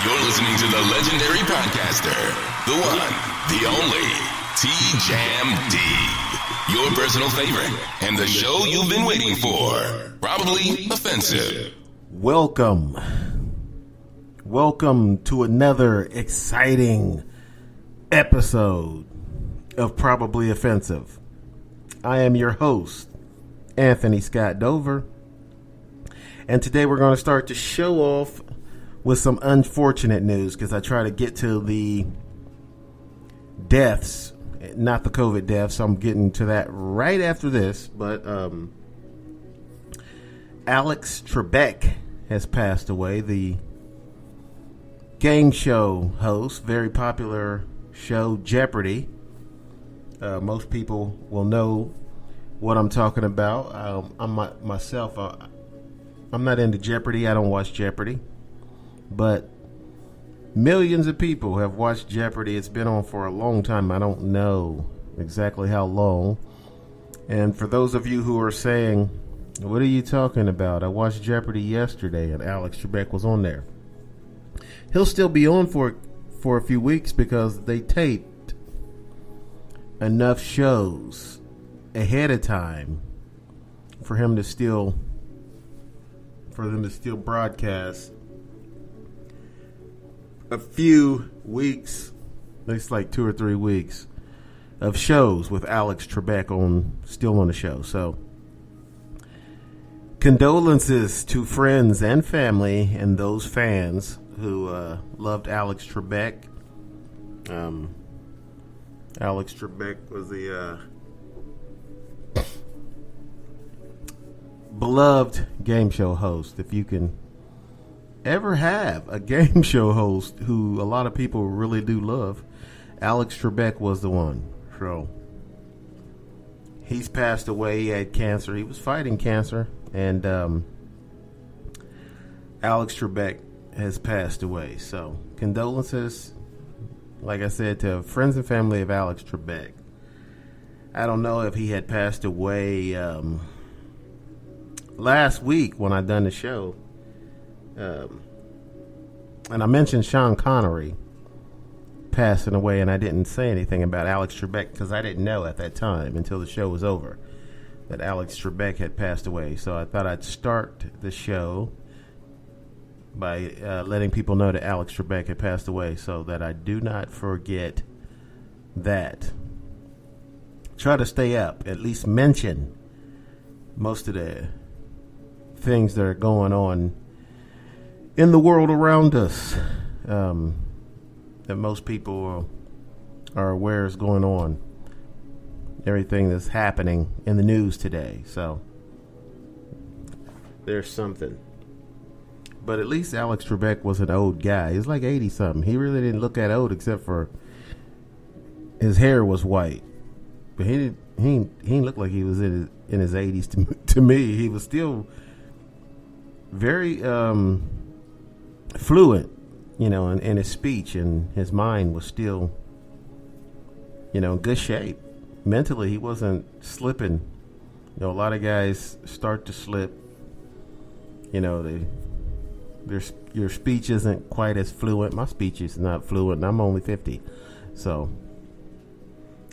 You're listening to the legendary podcaster, the one, the only, T-Jam D. Your personal favorite, and the show you've been waiting for. Probably offensive. Welcome to another exciting episode of Probably Offensive. I am your host, Anthony Scott Dover, and today we're going to start the show off with some unfortunate news because I try to get to the deaths, not the COVID deaths. I'm getting to that right after this, but Alex Trebek has passed away, the game show host, very popular show Jeopardy. Most people will know what I'm talking about. I'm not into Jeopardy. I don't watch Jeopardy. But millions of people have watched Jeopardy. It's been on for a long time. I don't know exactly how long. And for those of you who are saying, what are you talking about? I watched Jeopardy yesterday and Alex Trebek was on there. He'll still be on for a few weeks because they taped enough shows ahead of time for them to still broadcast a few weeks, it's like 2 or 3 weeks of shows with Alex Trebek still on the show. So condolences to friends and family and those fans who loved Alex Trebek. Alex Trebek was the beloved game show host. If you can ever have a game show host who a lot of people really do love, Alex Trebek was the one. So he's passed away. He had cancer. He was fighting cancer, and Alex Trebek has passed away. So condolences, like I said, to friends and family of Alex Trebek. I don't know if he had passed away last week when I done the show. And I mentioned Sean Connery passing away, and I didn't say anything about Alex Trebek because I didn't know at that time until the show was over that Alex Trebek had passed away. So I thought I'd start the show by letting people know that Alex Trebek had passed away so that I do not forget that. Try to stay up, at least mention most of the things that are going on in the world around us, that most people are aware is going on. Everything that's happening in the news today. So there's something. But at least Alex Trebek was an old guy. He's like 80-something. He really didn't look that old except for his hair was white. But he didn't look like he was in his 80s to me. He was still very fluent, in his speech, and his mind was still, in good shape. Mentally, he wasn't slipping. A lot of guys start to slip. Your speech isn't quite as fluent. My speech is not fluent, and I'm only 50. So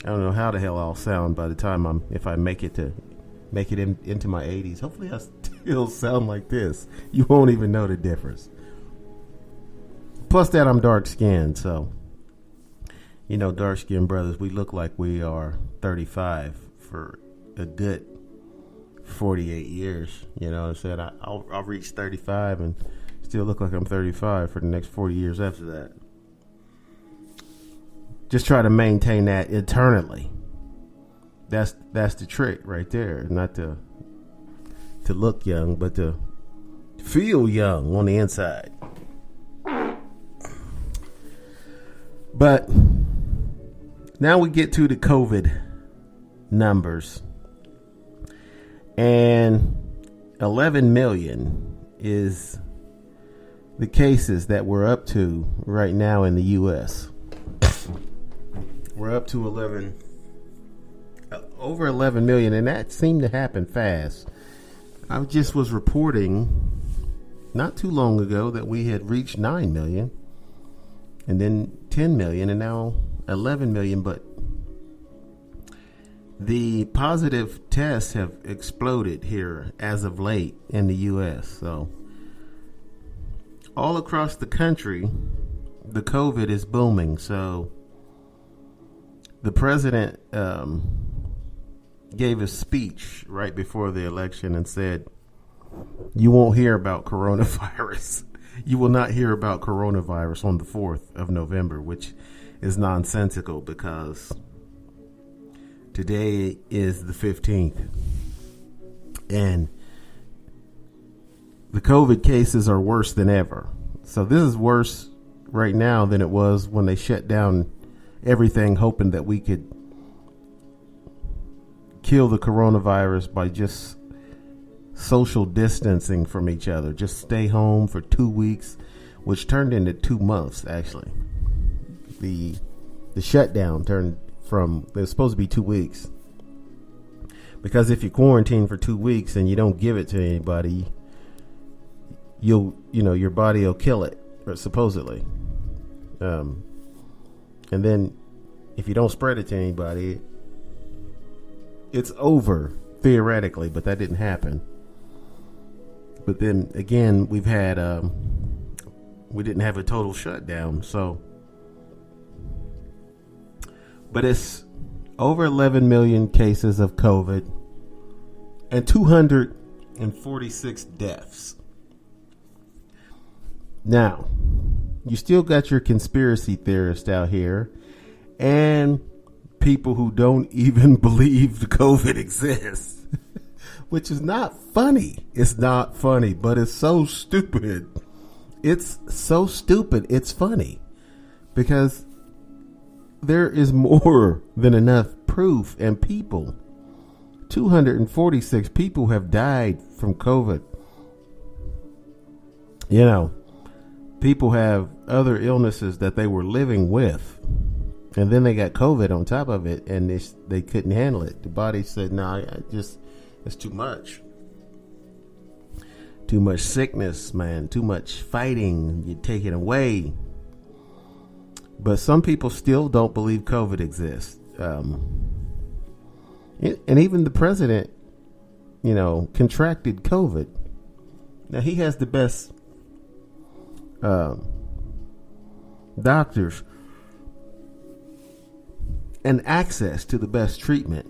I don't know how the hell I'll sound by the time if I make it into my 80s. Hopefully I still sound like this. You won't even know the difference. Plus that I'm dark skinned, so dark skinned brothers, we look like we are 35 for a good 48 years. You know what I'm saying? I'll reach 35 and still look like I'm 35 for the next 40 years after that. Just try to maintain that eternally. That's the trick right there. Not to look young, but to feel young on the inside. But now we get to the COVID numbers. And 11 million is the cases that we're up to right now in the U.S. We're up to over 11 million, and that seemed to happen fast. I just was reporting not too long ago that we had reached 9 million. and then 10 million, and now 11 million. But the positive tests have exploded here as of late in the U.S. So all across the country, the COVID is booming. So the president gave a speech right before the election and said, you won't hear about coronavirus. You will not hear about coronavirus on the 4th of November, which is nonsensical because today is the 15th. And the COVID cases are worse than ever. So this is worse right now than it was when they shut down everything, hoping that we could kill the coronavirus by just social distancing from each other. Just stay home for 2 weeks, which turned into 2 months, actually. The shutdown turned from, it was supposed to be 2 weeks. Because if you quarantine for 2 weeks and you don't give it to anybody, your body will kill it, supposedly. And then if you don't spread it to anybody, it's over, theoretically, but that didn't happen. But then again, we didn't have a total shutdown. So, but it's over 11 million cases of COVID and 246 deaths. Now, you still got your conspiracy theorists out here and people who don't even believe the COVID exists, which is not funny. It's not funny, but it's so stupid. It's so stupid. It's funny because there is more than enough proof and people. 246 people have died from COVID. People have other illnesses that they were living with, and then they got COVID on top of it, and they couldn't handle it. The body said, "No, it's too much. Too much sickness, man. Too much fighting. You take it away." But some people still don't believe COVID exists, and even the president, contracted COVID. Now he has the best doctors and access to the best treatment.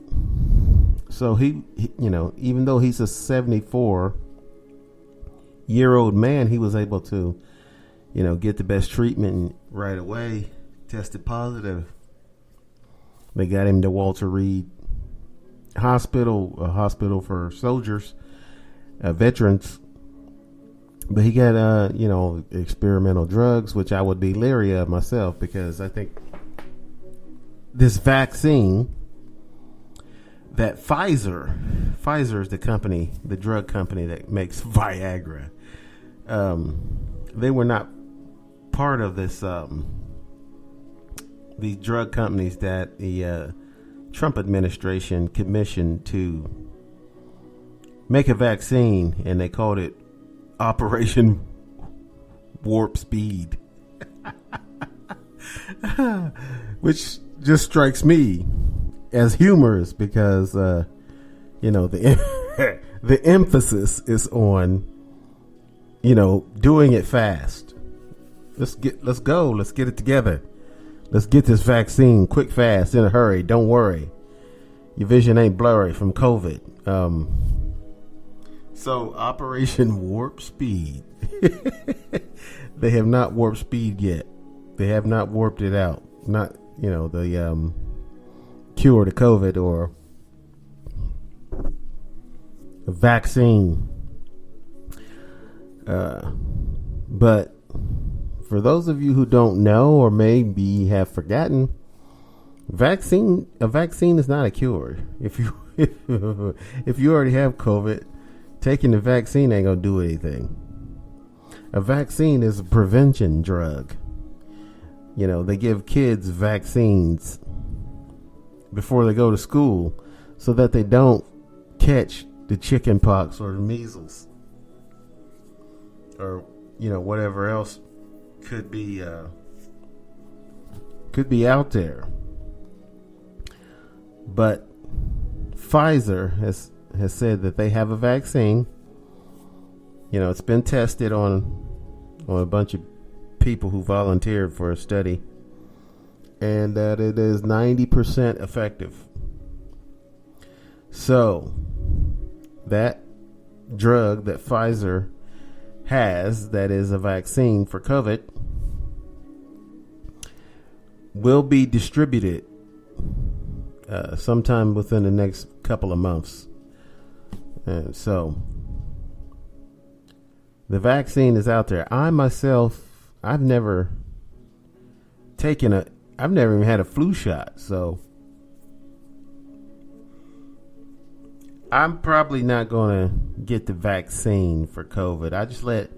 So he even though he's a 74-year-old man, he was able to, get the best treatment right away. Tested positive. They got him to Walter Reed Hospital, a hospital for soldiers, veterans. But he got, experimental drugs, which I would be leery of myself, because I think this vaccine that Pfizer is the company, the drug company that makes Viagra. They were not part of this, these drug companies that the Trump administration commissioned to make a vaccine, and they called it Operation Warp Speed, which just strikes me as humorous because, the emphasis is on, doing it fast. Let's get it together. Let's get this vaccine quick, fast, in a hurry. Don't worry. Your vision ain't blurry from COVID. So Operation Warp Speed. They have not warped speed yet. They have not warped it out. Not, the cure to COVID or a vaccine. But for those of you who don't know or maybe have forgotten, a vaccine is not a cure. If you already have COVID, taking the vaccine ain't gonna do anything. A vaccine is a prevention drug. They give kids vaccines before they go to school so that they don't catch the chicken pox or the measles or whatever else could be could be out there. But Pfizer has said that they have a vaccine. It's been tested on a bunch of people who volunteered for a study, and that it is 90% effective. So that drug that Pfizer has, that is a vaccine for COVID, will be distributed sometime within the next couple of months. And so the vaccine is out there. I myself, I've never even had a flu shot, so I'm probably not going to get the vaccine for COVID.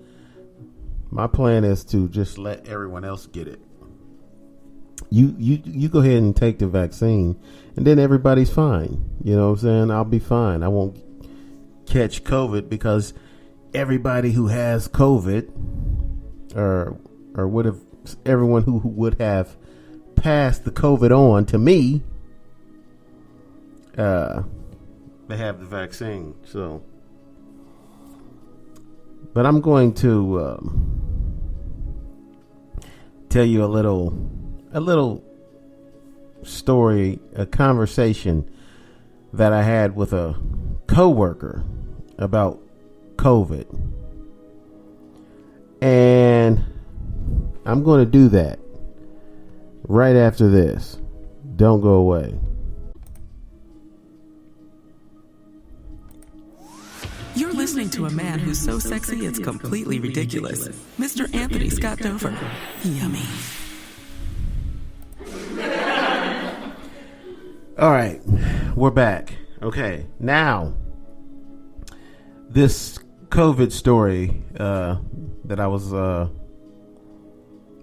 My plan is to just let everyone else get it. You go ahead and take the vaccine, and then everybody's fine. You know what I'm saying? I'll be fine. I won't catch COVID because everybody who has COVID, or would have, everyone who would have passed the COVID on to me, they have the vaccine. So, but I'm going to tell you a little story, a conversation that I had with a coworker about COVID. And I'm going to do that right after this. Don't go away. You're listening to a man who's so sexy it's completely ridiculous. Mr. Anthony Scott Dover. Yummy. All right, we're back. Okay, now this COVID story that I was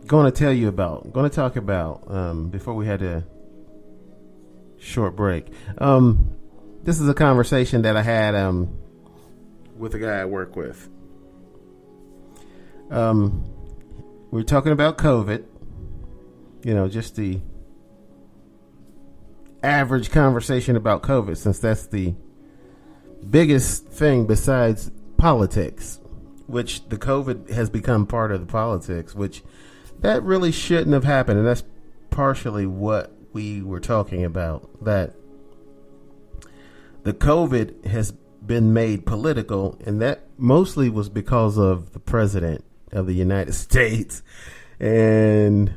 going to tell you about, going to talk about before we had a short break. This is a conversation that I had with a guy I work with. We're talking about COVID, just the average conversation about COVID, since that's the biggest thing besides politics, which the COVID has become part of the politics, which that really shouldn't have happened. And that's partially what we were talking about, that the COVID has been made political, and that mostly was because of the president of the United States and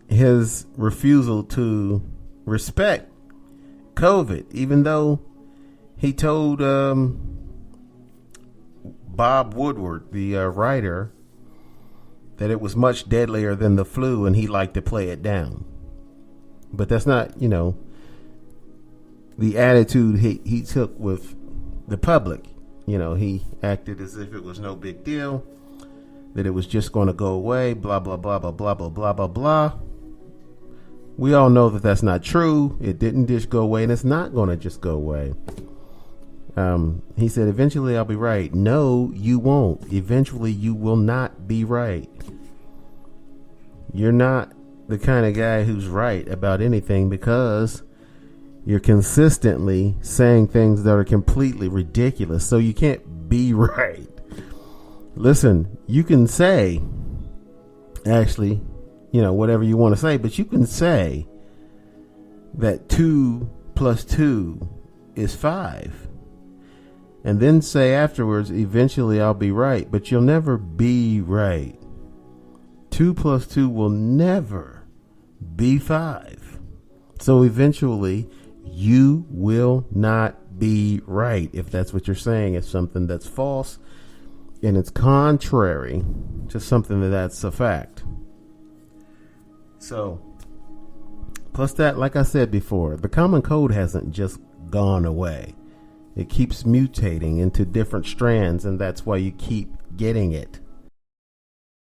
his refusal to respect COVID, even though he told Bob Woodward, the writer, that it was much deadlier than the flu, and he liked to play it down. But that's not, the attitude he took with the public. He acted as if it was no big deal, that it was just going to go away, blah, blah, blah, blah, blah, blah, blah, blah, blah. We all know that that's not true. It didn't just go away, and it's not going to just go away. He said, eventually I'll be right. No, you won't. Eventually you will not be right. You're not the kind of guy who's right about anything, because you're consistently saying things that are completely ridiculous. So you can't be right. Listen, you can say, actually, whatever you want to say, but you can say that 2 + 2 is 5. And then say afterwards, eventually I'll be right, but you'll never be right. 2 + 2 will never be 5. So eventually you will not be right if that's what you're saying. It's something that's false and it's contrary to something that's a fact. So, plus that, like I said before, the common cold hasn't just gone away. It keeps mutating into different strands, and that's why you keep getting it.